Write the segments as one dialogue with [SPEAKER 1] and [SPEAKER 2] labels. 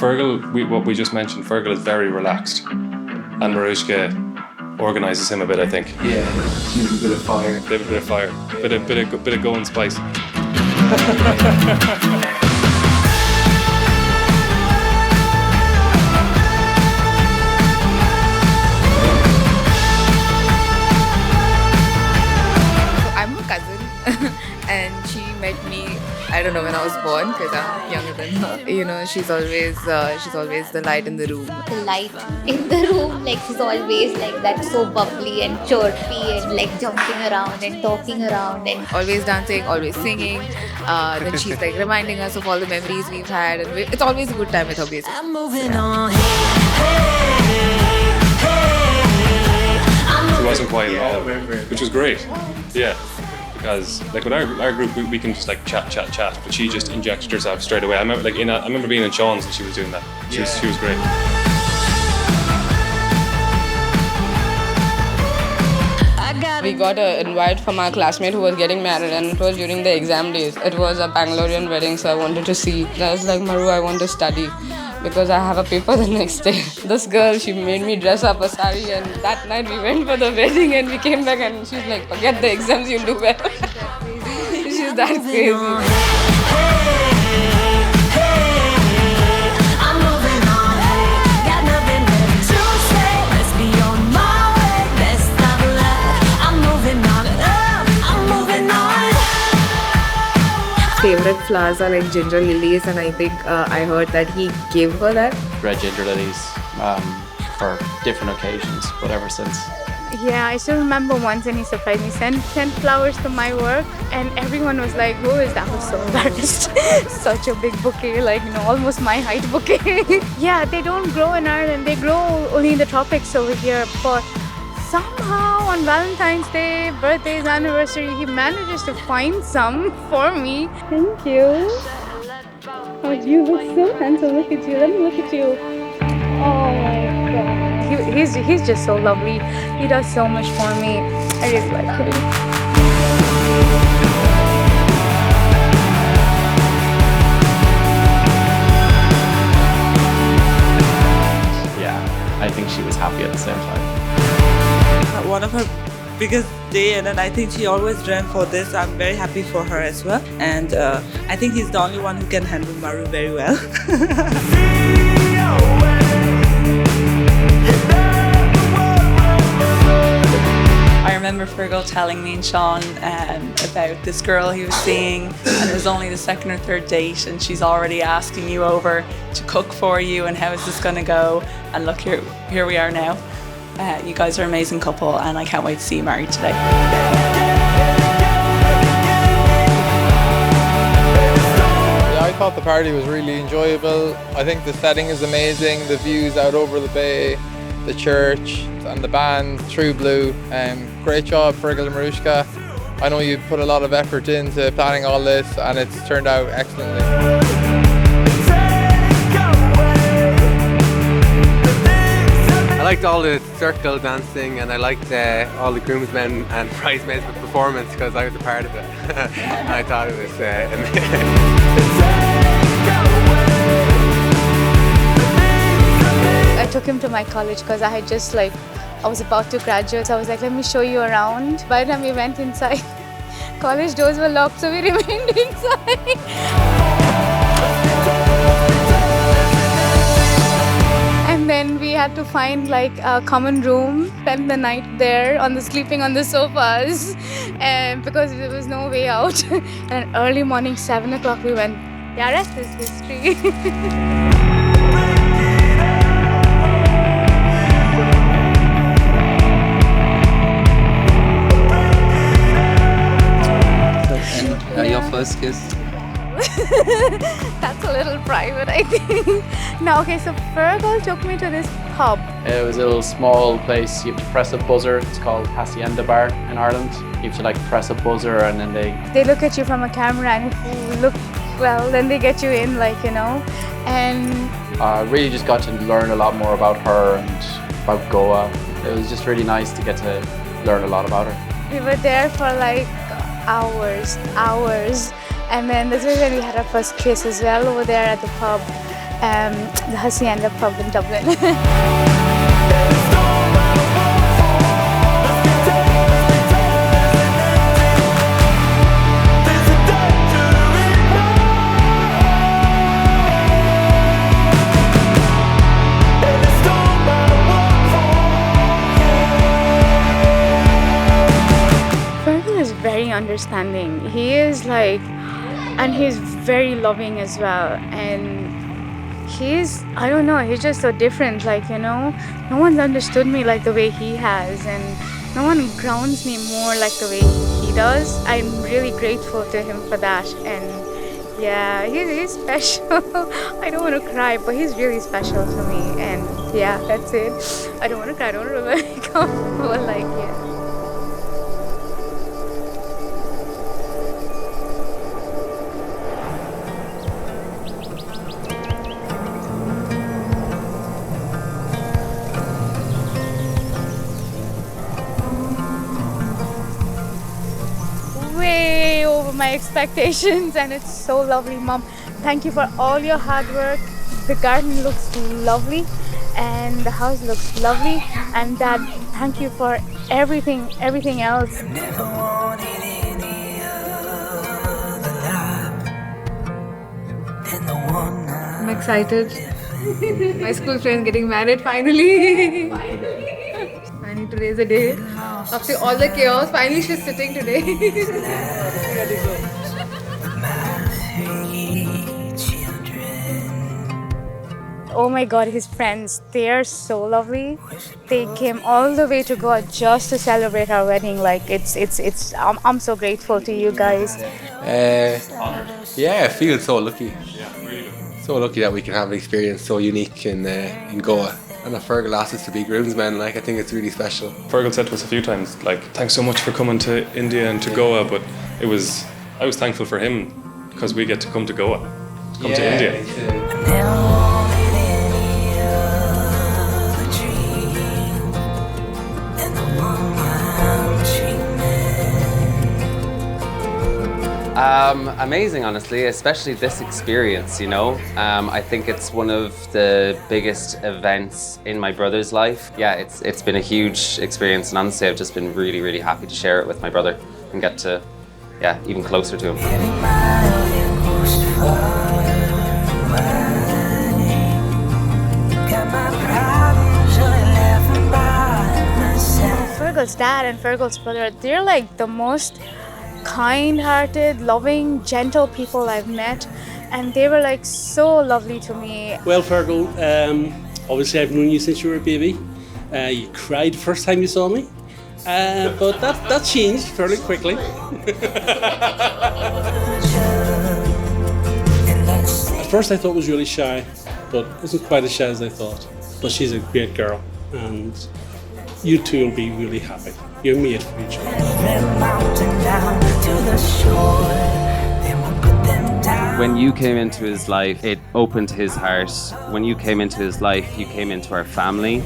[SPEAKER 1] Fergal, what we just mentioned, Fergal is very relaxed, and Marushka organises him a bit, I think.
[SPEAKER 2] Yeah, she's a bit of fire.
[SPEAKER 1] Bit of fire, bit of going spice.
[SPEAKER 3] I'm her cousin, and she met me, I don't know, when I was born, because I'm younger than her. You know, she's always the light in the room.
[SPEAKER 4] The light in the room, like she's always like that, so bubbly and chirpy and like jumping around and talking around and
[SPEAKER 3] Always dancing, always singing. Then she's like reminding us of all the memories we've had, and it's always a good time with her, basically.
[SPEAKER 5] I'm moving on.
[SPEAKER 1] She wasn't quiet at all, which was great. Yeah. Because like with our group, we can just like chat, but she just injected herself straight away. I remember being in Sean's and she was doing that. She was great.
[SPEAKER 6] We got an invite from our classmate who was getting married, and it was during the exam days. It was a Bangalorean wedding, so I wanted to see. I was like, Maru, I want to study because I have a paper the next day. This girl, she made me dress up a sari, and that night we went for the wedding and we came back and she's like, forget the exams, you'll do well. She's that crazy.
[SPEAKER 3] Favorite flowers are like ginger lilies, and I think I heard that he gave her that.
[SPEAKER 7] Red ginger lilies for different occasions, but ever since.
[SPEAKER 8] Yeah, I still remember once when he surprised me, sent flowers to my work, and everyone was like, who is that? I was so embarrassed. Such a big bouquet, like, you know, almost my height bouquet. Yeah, they don't grow in Ireland, they grow only in the tropics over here, but somehow on Valentine's Day, birthdays, anniversary, he manages to find some for me. Thank you. Oh, you look so handsome. Look at you. Let me look at you. Oh my God. He's just so lovely. He does so much for me. I really like him.
[SPEAKER 7] Yeah, I think she was happy at the same time.
[SPEAKER 9] One of her biggest day, and I think she always dreamt for this. I'm very happy for her as well, and I think he's the only one who can handle Maru very well.
[SPEAKER 10] I remember Fergal telling me and Sean about this girl he was seeing, and it was only the second or third date, and she's already asking you over to cook for you, and how is this going to go? And look, here we are now. You guys are an amazing couple, and I can't wait to see you married today.
[SPEAKER 11] Yeah, I thought the party was really enjoyable. I think the setting is amazing, the views out over the bay, the church and the band, True Blue. Great job, Fergal and Marushka. I know you put a lot of effort into planning all this, and it's turned out excellently.
[SPEAKER 12] I liked all the circle dancing, and I liked all the groomsmen and bridesmaids' performance because I was a part of it. I thought it was amazing.
[SPEAKER 8] I took him to my college because I was about to graduate, so I was like, let me show you around. By the time we went inside, college doors were locked, so we remained inside. And then we had to find like a common room, spend the night there sleeping on the sofas, and because there was no way out. And early morning, 7 o'clock, we went. Yeah, rest is history.
[SPEAKER 7] Your first kiss?
[SPEAKER 8] That's a little private, I think. No, okay, so Fergal took me to this pub.
[SPEAKER 7] It was a little small place. You have to press a buzzer. It's called Hacienda Bar in Ireland. You have to like press a buzzer, and then
[SPEAKER 8] they look at you from a camera, and if you look well, then they get you in, like, you know. And
[SPEAKER 7] really just got to learn a lot more about her and about Goa. It was just really nice to get to learn a lot about her.
[SPEAKER 8] We were there for like hours. And then this was when we had our first kiss as well over there at the pub. the Hacienda pub in Dublin. Fergal is very understanding. He is like, and he's very loving as well. And he's, I don't know, he's just so different. Like, you know, no one's understood me like the way he has, and no one grounds me more like the way he does. I'm really grateful to him for that. And yeah, he's special. I don't want to cry, but he's really special to me. And yeah, that's it. I don't want to cry, I don't want to really come, but like, yeah. Way over my expectations, and it's so lovely. Mom, thank you for all your hard work. The garden looks lovely and the house looks lovely, and Dad, thank you for everything else.
[SPEAKER 3] I'm excited. My school friends getting married finally. I need to raise a day. After all the chaos, finally she's sitting today.
[SPEAKER 8] Oh my God, his friends, they are so lovely. They came all the way to Goa just to celebrate our wedding. Like I'm so grateful to you guys.
[SPEAKER 12] Yeah, I feel so lucky. So lucky that we can have an experience so unique in Goa. And that Fergal asked us to be groomsmen, like, I think it's really special.
[SPEAKER 1] Fergal said to us a few times, like, thanks so much for coming to India and to Goa, but I was thankful for him because we get to come to Goa, to India.
[SPEAKER 5] Amazing, honestly, especially this experience, you know. I think it's one of the biggest events in my brother's life. Yeah, it's been a huge experience, and honestly, I've just been really, really happy to share it with my brother and get to, yeah, even closer to him.
[SPEAKER 8] Fergal's dad and Fergal's brother, they're like the most kind-hearted, loving, gentle people I've met, and they were like so lovely to me.
[SPEAKER 13] Well, Fergal, obviously I've known you since you were a baby. You cried the first time you saw me, but that changed fairly quickly. At first I thought was really shy, but isn't quite as shy as I thought. But she's a great girl, and you two will be really happy. You're made for each other.
[SPEAKER 5] When you came into his life, it opened his heart. When you came into his life, you came into our family.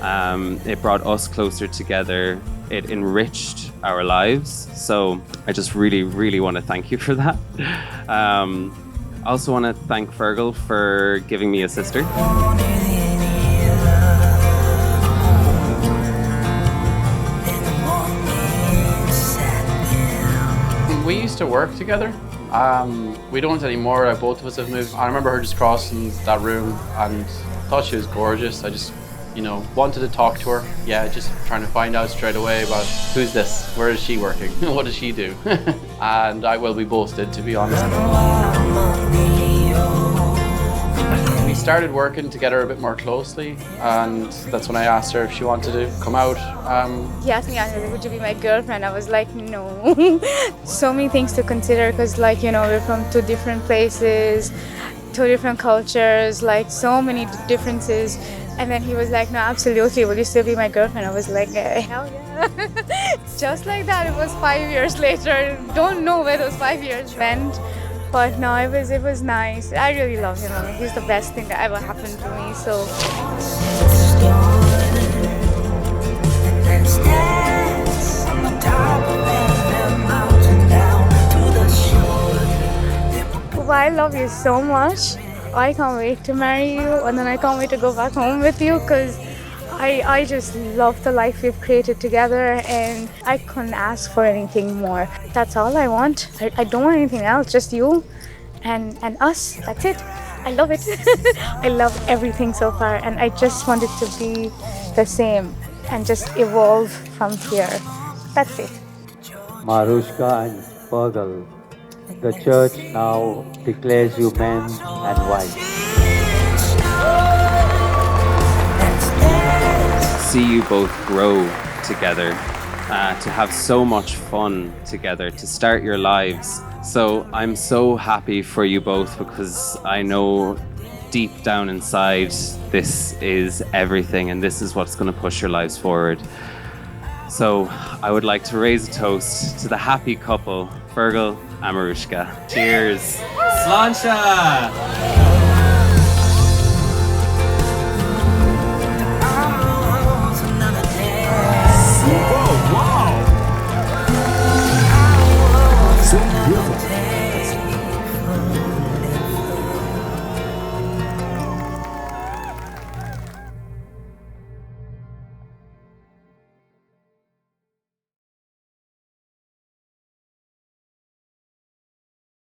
[SPEAKER 5] It brought us closer together. It enriched our lives. So I just really, really want to thank you for that. I also want to thank Fergal for giving me a sister.
[SPEAKER 7] We used to work together. We don't anymore. Both of us have moved. I remember her just crossing that room and thought she was gorgeous. I just, wanted to talk to her. Yeah, just trying to find out straight away about who's this, where is she working, what does she do? And we both did, to be honest. We started working together a bit more closely, and that's when I asked her if she wanted to come out.
[SPEAKER 8] He asked me, would you be my girlfriend? I was like, no. So many things to consider, because we're from two different places, two different cultures, like so many differences. And then he was like, no, absolutely, will you still be my girlfriend? I was like, hell yeah. Just like that, it was 5 years later. Don't know where those 5 years went. But no, it was nice. I really love him. He's the best thing that ever happened to me. So. I love you so much. I can't wait to marry you, and then I can't wait to go back home with you, because I just love the life we've created together, and I couldn't ask for anything more. That's all I want. I don't want anything else, just you and us. That's it. I love it. I love everything so far, and I just want it to be the same and just evolve from here. That's it.
[SPEAKER 14] Marushka and Fergal, the church now declares you man and wife.
[SPEAKER 5] See you both grow together, to have so much fun together, to start your lives. So I'm so happy for you both, because I know deep down inside this is everything, and this is what's going to push your lives forward. So I would like to raise a toast to the happy couple, Fergal and Marushka. Cheers. Sláinte!